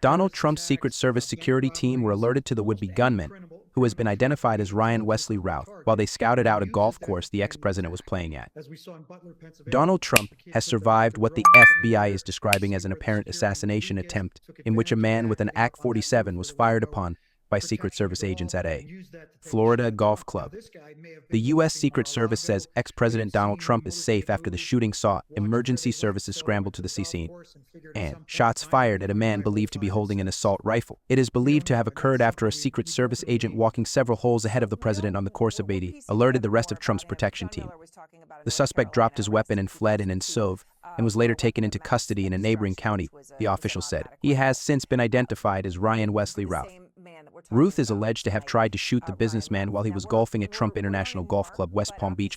Donald Trump's Secret Service security team were alerted to the would-be gunman, who has been identified as Ryan Wesley Routh, while they scouted out a golf course the ex-president was playing at. Donald Trump has survived what the FBI is describing as an apparent assassination attempt, in which a man with an AK-47 was fired upon by Secret Service agents at a Florida golf club. The U.S. Secret Service says ex-President Donald Trump is safe after the shooting saw emergency services scramble to the scene and shots fired at a man believed to be holding an assault rifle. It is believed to have occurred after a Secret Service agent walking several holes ahead of the president on the course of 80 alerted the rest of Trump's protection team. The suspect dropped his weapon and fled in Sove and was later taken into custody in a neighboring county, the official said. He has since been identified as Ryan Wesley Routh. Routh is alleged to have tried to shoot the businessman while he was golfing at Trump International Golf Club, West Palm Beach.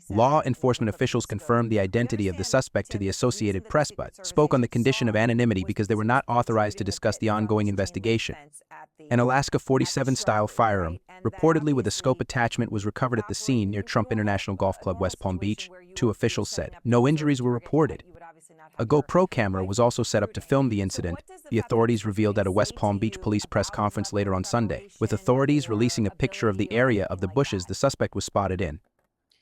Law enforcement officials confirmed the identity of the suspect to the Associated Press but spoke on the condition of anonymity because they were not authorized to discuss the ongoing investigation. An AK-47-style firearm, reportedly with a scope attachment, was recovered at the scene near Trump International Golf Club, West Palm Beach, two officials said. No injuries were reported. A GoPro camera was also set up to film the incident, the authorities revealed at a West Palm Beach police press conference later on Sunday, with authorities releasing a picture of the area of the bushes the suspect was spotted in.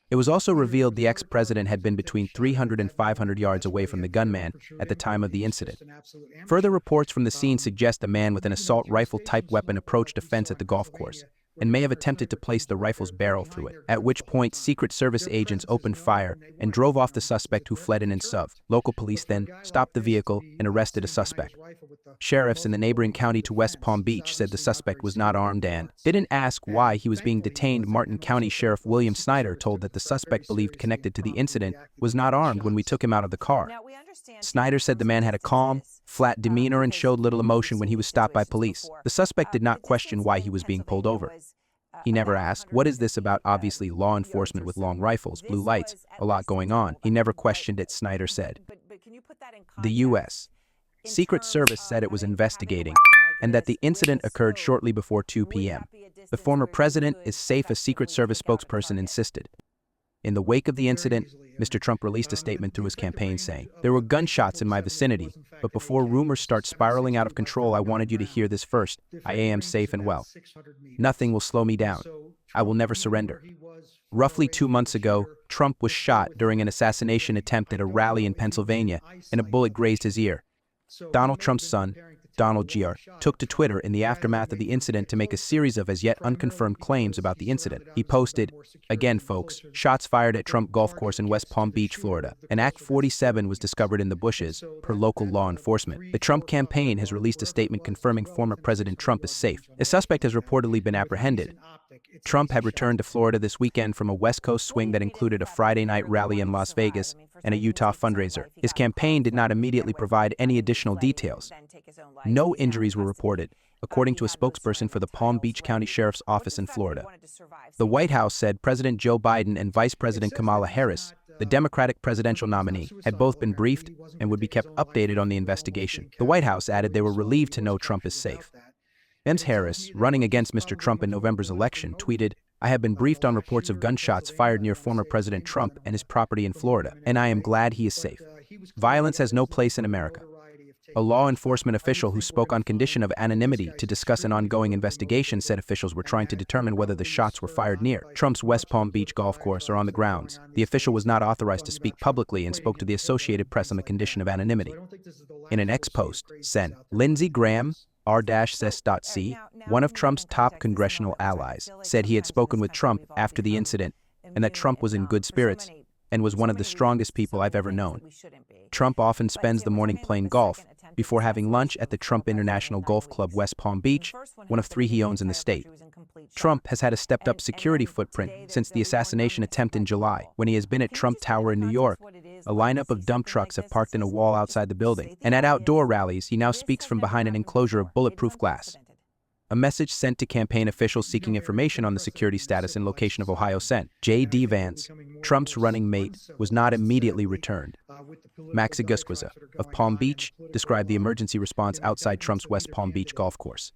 It was also revealed the ex-president had been between 300 and 500 yards away from the gunman at the time of the incident. Further reports from the scene suggest a man with an assault rifle-type weapon approached a fence at the golf course and may have attempted to place the rifle's barrel through it, at which point Secret Service agents opened fire and drove off the suspect, who fled in Sove. Local police then stopped the vehicle and arrested a suspect. Sheriffs in the neighboring county to West Palm Beach said the suspect was not armed and didn't ask why he was being detained. Martin County Sheriff William Snyder told that the suspect, believed connected to the incident, was not armed when we took him out of the car. Snyder said the man had a calm, flat demeanor and showed little emotion when he was stopped by police. The suspect did not question why he was being pulled over. He never asked, "What is this about?" Obviously, law enforcement with long rifles, blue lights, a lot going on. He never questioned it, Snyder said. The U.S. Secret Service said it was investigating and that the incident occurred shortly before 2 p.m. The former president is safe, a Secret Service spokesperson insisted. In the wake of the incident, Mr. Trump released a statement through his campaign saying, "There were gunshots in my vicinity, but before rumors start spiraling out of control, I wanted you to hear this first. I am safe and well. Nothing will slow me down. I will never surrender." Roughly 2 months ago, Trump was shot during an assassination attempt at a rally in Pennsylvania, and a bullet grazed his ear. Donald Trump's son, Donald Jr., took to Twitter in the aftermath of the incident to make a series of as yet unconfirmed claims about the incident. He posted, "Again, folks, shots fired at Trump Golf Course in West Palm Beach, Florida. An AK-47 was discovered in the bushes, per local law enforcement." The Trump campaign has released a statement confirming former President Trump is safe. A suspect has reportedly been apprehended. Trump had returned to Florida this weekend from a West Coast swing that included a Friday night rally in Las Vegas and a Utah fundraiser. His campaign did not immediately provide any additional details. No injuries were reported, according to a spokesperson for the Palm Beach County Sheriff's Office in Florida. The White House said President Joe Biden and Vice President Kamala Harris, the Democratic presidential nominee, had both been briefed and would be kept updated on the investigation. The White House added they were relieved to know Trump is safe. Ms. Harris, running against Mr. Trump in November's election, tweeted, "I have been briefed on reports of gunshots fired near former President Trump and his property in Florida, and I am glad he is safe. Violence has no place in America." A law enforcement official who spoke on condition of anonymity to discuss an ongoing investigation said officials were trying to determine whether the shots were fired near Trump's West Palm Beach golf course or on the grounds. The official was not authorized to speak publicly and spoke to the Associated Press on the condition of anonymity. In an ex-post, Sen. Lindsey Graham, R-S.C., one of Trump's top congressional allies, said he had spoken with Trump after the incident and that Trump was in good spirits and was one of the strongest people I've ever known. Trump often spends the morning playing golf before having lunch at the Trump International Golf Club, West Palm Beach, one of 3 he owns in the state. Trump has had a stepped-up security footprint since the assassination attempt in July, when he has been at Trump Tower in New York. A lineup of dump trucks have parked in a wall outside the building, and at outdoor rallies, he now speaks from behind an enclosure of bulletproof glass. A message sent to campaign officials seeking information on the security status and location of Ohio sent. J.D. Vance, Trump's running mate, was not immediately returned. Max Augusquiza of Palm Beach described the emergency response outside Trump's West Palm Beach golf course.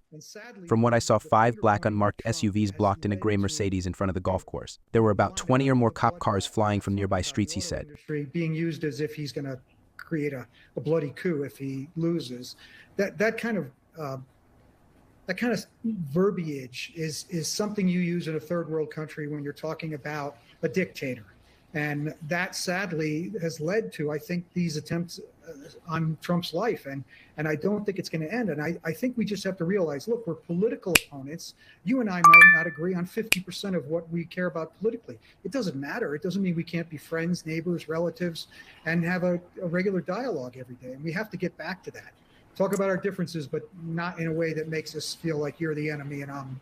"From what I saw, 5 black unmarked SUVs blocked in a gray Mercedes in front of the golf course. There were about 20 or more cop cars flying from nearby streets," he said. Being used as if he's going to create a bloody coup if he loses. That kind of verbiage is something you use in a third world country when you're talking about a dictator. And that sadly has led to, I think, these attempts on Trump's life. And I don't think it's going to end. And I think we just have to realize, look, we're political opponents. You and I might not agree on 50% of what we care about politically. It doesn't matter. It doesn't mean we can't be friends, neighbors, relatives, and have a regular dialogue every day. And we have to get back to that. Talk about our differences, but not in a way that makes us feel like you're the enemy and I'm